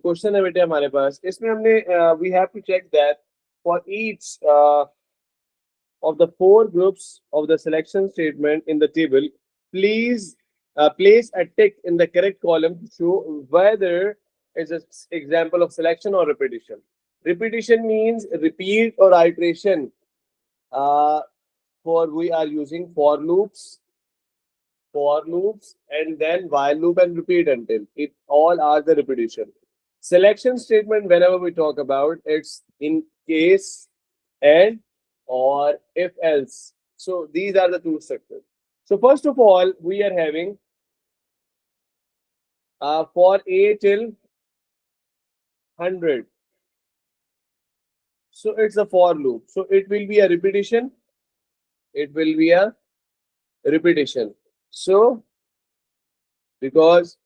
Question है बेटे हमारे पास, इसमें हमने we have to check that for each of the four groups of the selection statement in the table, please place a tick in the correct column to show whether it's an example of selection or repetition. Repetition means repeat or iteration. Uh, for we are using for loops, and then while loop and repeat until. It all are the repetition. Selection statement, whenever we talk about, it's in case and or if else. So these are the two structures. So first of all, we are having for a till 100. So it's a for loop. So it will be a repetition. It will be a repetition. So because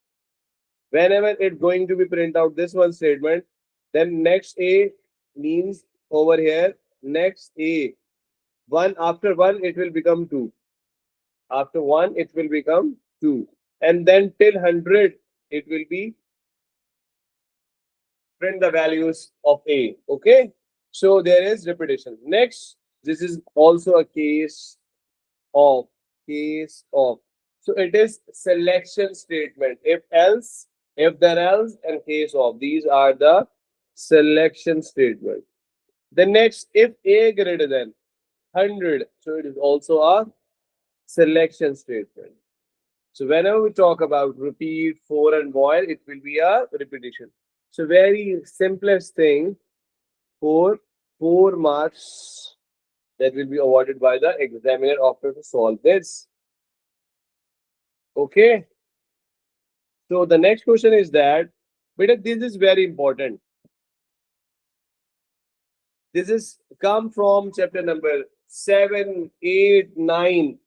whenever it's going to be print out this one statement, then next a means over here next a. One after one it will become two. After one it will become two, and then till 100 it will be print the values of a. Okay, so there is repetition. Next, this is also a case of so it is selection statement. If else, if then else, and case of, these are the selection statement. The next, if a greater than 100, so it is also a selection statement. So whenever we talk about repeat, for, and while, it will be a repetition. So very simplest thing for 4 marks that will be awarded by the examiner after to solve this. Okay. So the next question is that, but this is very important. This is come from chapter number 7, 8, 9.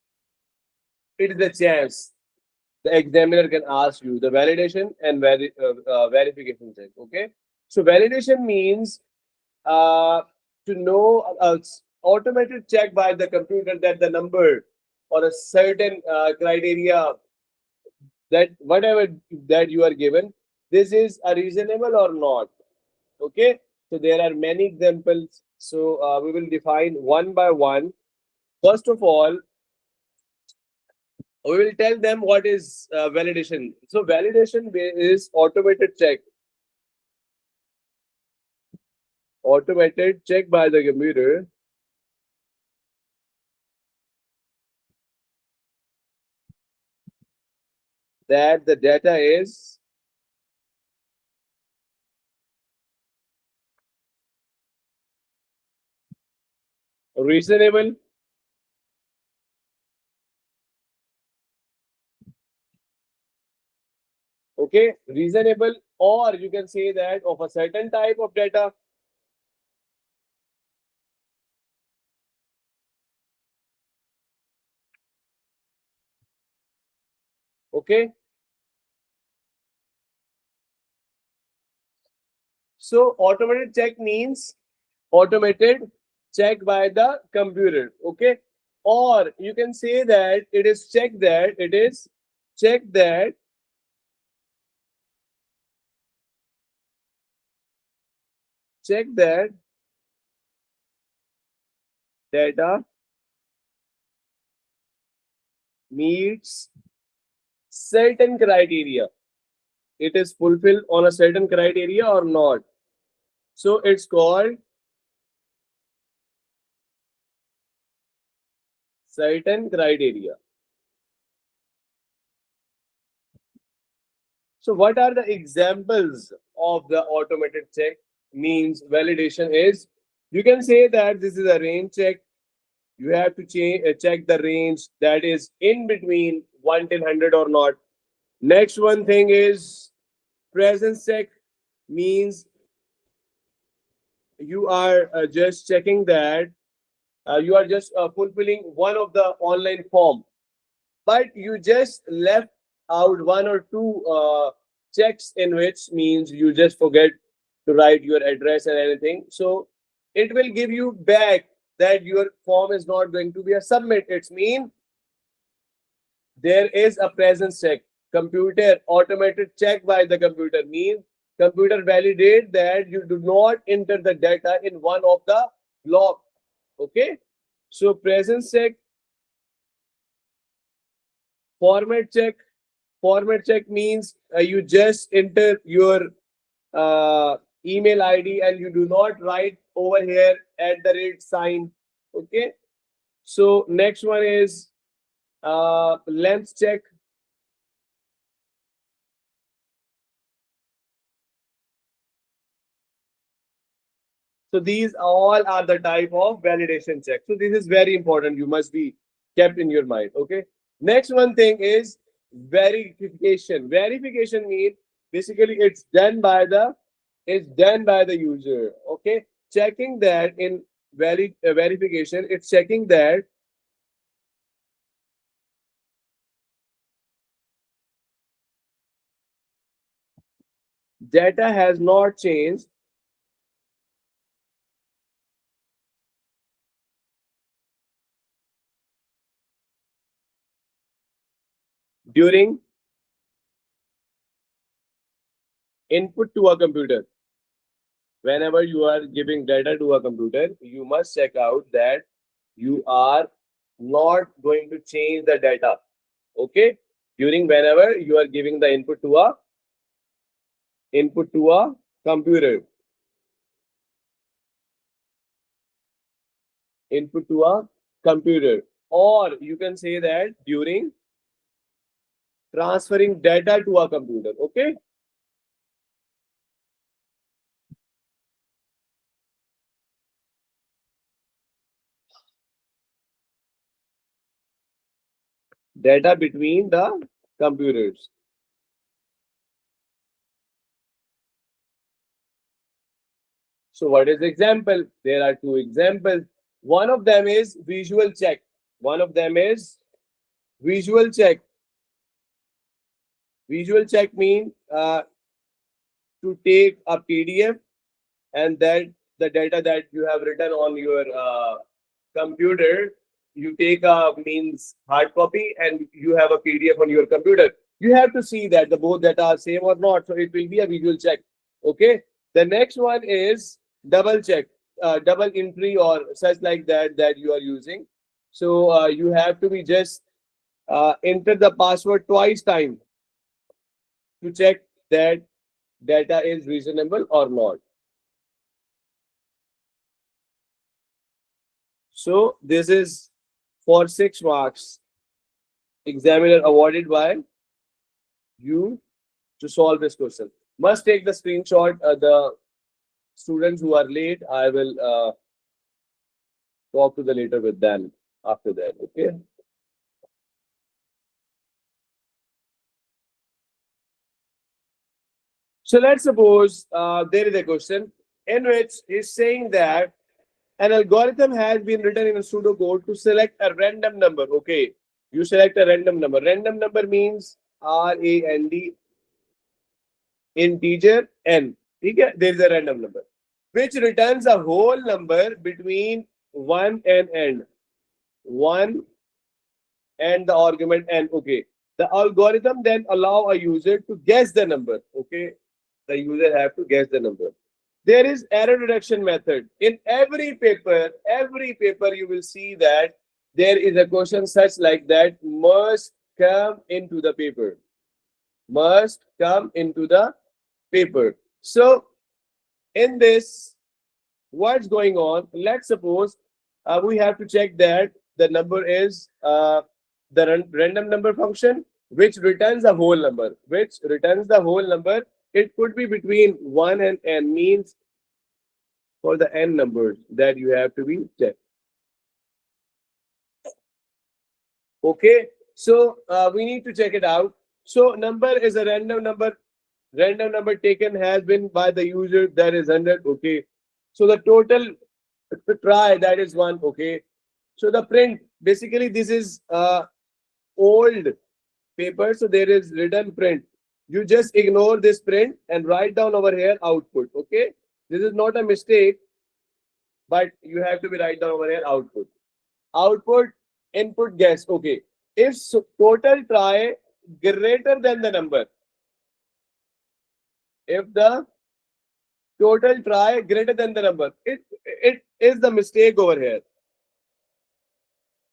It is a chance the examiner can ask you the validation and verification check. Okay. So validation means to know automated check by the computer that the number or a certain criteria that whatever that you are given, this is a reasonable or not. Okay, so there are many examples, so we will define one by one. First of all, we will tell them what is validation. So validation is automated check by the computer that the data is reasonable, okay, reasonable, or you can say that of a certain type of data. Okay, so automated check means automated check by the computer. Okay, or you can say that it is check that data meets certain criteria. It is fulfilled on a certain criteria or not. So it's called certain criteria. So what are the examples of the automated check? Means validation is, you can say that this is a range check. You have to check the range that is in between 1 till 100 or not. Next one thing is presence check, means you are just checking that you are just fulfilling one of the online form, but you just left out one or two checks in which means you just forget to write your address and anything. So it will give you back that your form is not going to be a submit. It's mean there is a presence check. Computer automated check by the computer means Computer validate that you do not enter the data in one of the block. Okay. So presence check, format check. Format check means you just enter your email ID and you do not write over here at the rate sign. Okay. So next one is length check. So these all are the type of validation check. So this is very important. You must be kept in your mind. Okay. Next one thing is verification. Verification means basically it's done by the user. Okay. Checking that in verification, it's checking that data has not changed during input to a computer. Whenever you are giving data to a computer, you must check out that you are not going to change the data. Okay. During whenever you are giving the input to a computer, input to a computer, or you can say that during transferring data to a computer. Okay. Data between the computers. So what is the example? There are two examples. One of them is visual check. One of them is visual check. Visual check means to take a PDF and that the data that you have written on your computer, you take a means hard copy and you have a PDF on your computer. You have to see that the both data are same or not. So it will be a visual check. Okay. The next one is double check, double entry or such like that you are using. So you have to be just enter the password twice time to check that data is reasonable or not. So this is for 6 marks. Examiner awarded by you to solve this question. Must take the screenshot. The students who are late, I will talk to the later with them after that. Okay. So let's suppose there is a question in which is saying that an algorithm has been written in a pseudocode to select a random number. Okay. You select a random number. Random number means RAND integer n. Okay? There is a random number which returns a whole number between 1 and n. 1 and the argument n. Okay. The algorithm then allow a user to guess the number. Okay. The user have to guess the number. There is error reduction method. In every paper you will see that there is a question such like that must come into the paper. Must come into the paper. So in this, what's going on? Let's suppose we have to check that the number is the random number function which returns the whole number. Which returns the whole number. It could be between 1 and n, means for the n numbers that you have to be checked. Okay, so we need to check it out. So number is a random number. Random number taken has been by the user, that is 100. Okay, so the total try, that is 1. Okay, so the print, basically this is old paper, so there is written print. You just ignore this print and write down over here output. Okay, this is not a mistake, but you have to be write down over here output. Output, input, guess. Okay, if total try greater than the number, if the total try greater than the number. It is the mistake over here.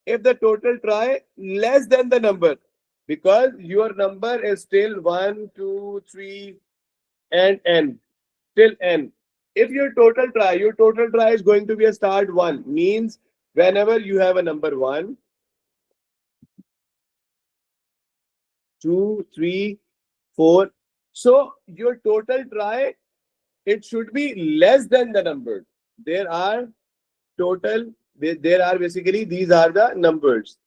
If the total try less than the number, because your number is still 1, 2, 3, and n, till n. If your total try is going to be a start 1, means whenever you have a number 1, 2, 3, 4, so your total try, it should be less than the number. There are total, there are basically, these are the numbers.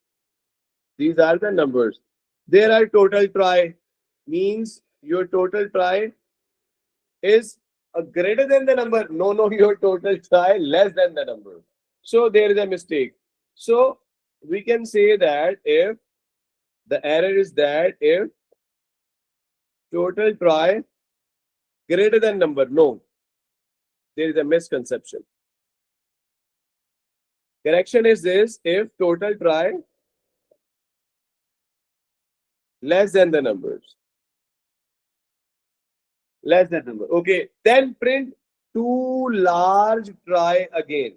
These are the numbers. There are total try, means your total try is greater than the number. No, your total try less than the number. So there is a mistake. So we can say that if the error is that if total try greater than number, no, there is a misconception. Correction is this: if total try less than the numbers. Less than number. Okay. Then print too large, try again.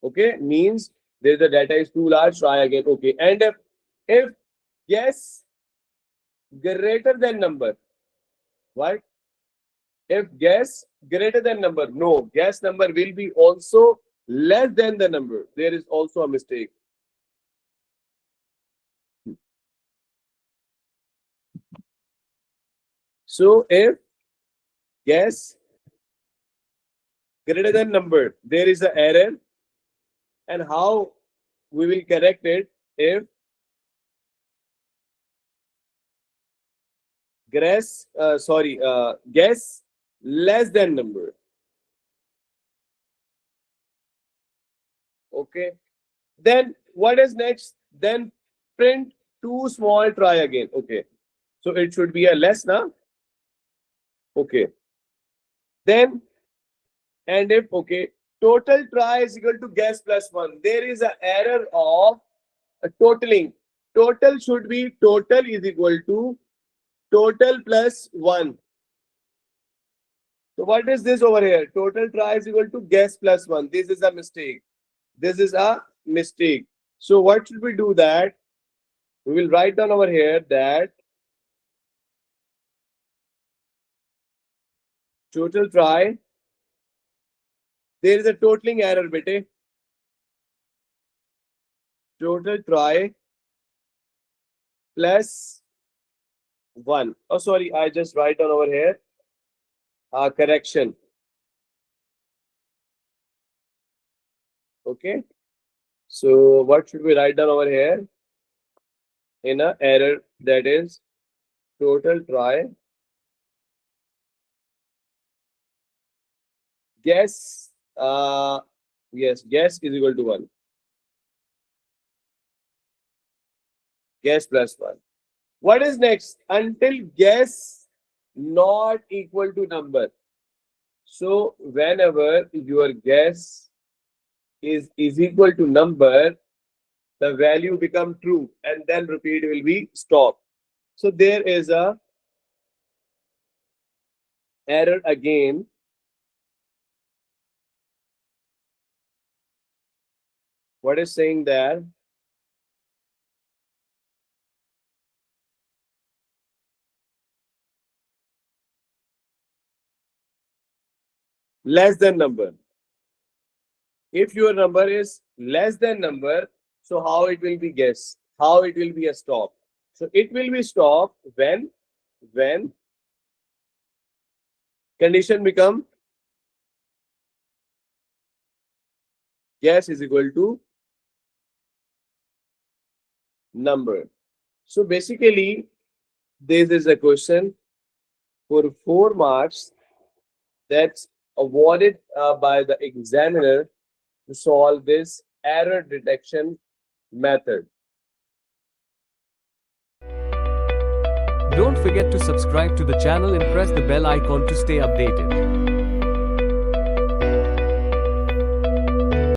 Okay. Means there the data is too large, try again. Okay. And if guess greater than number, right? If guess greater than number, no, guess number will be also less than the number. There is also a mistake. So if guess greater than number, there is an error. And how we will correct it? If guess less than number. Okay. Then what is next? Then print too small, try again. Okay. So it should be a less now. Okay. Then, and if, okay, total try is equal to guess plus 1. There is an error of totaling. Total should be total is equal to total plus 1. So what is this over here? Total try is equal to guess plus 1. This is a mistake. This is a mistake. So what should we do? That we will write down over here that total try, there is a totaling error, bete. Total try plus 1. Oh, sorry, I just write down over here correction. Okay. So what should we write down over here? In a error, that is total try guess yes, guess is equal to 1. Guess plus 1. What is next? Until guess not equal to number. So whenever your guess is equal to number, the value become true, and then repeat will be stop. So there is a error again. What is saying there? Less than number. If your number is less than number, so how it will be guess? How it will be a stop? So it will be stop when condition become guess is equal to number. So basically, this is a question for 4 marks that's awarded by the examiner to solve this error detection method. Don't forget to subscribe to the channel and press the bell icon to stay updated.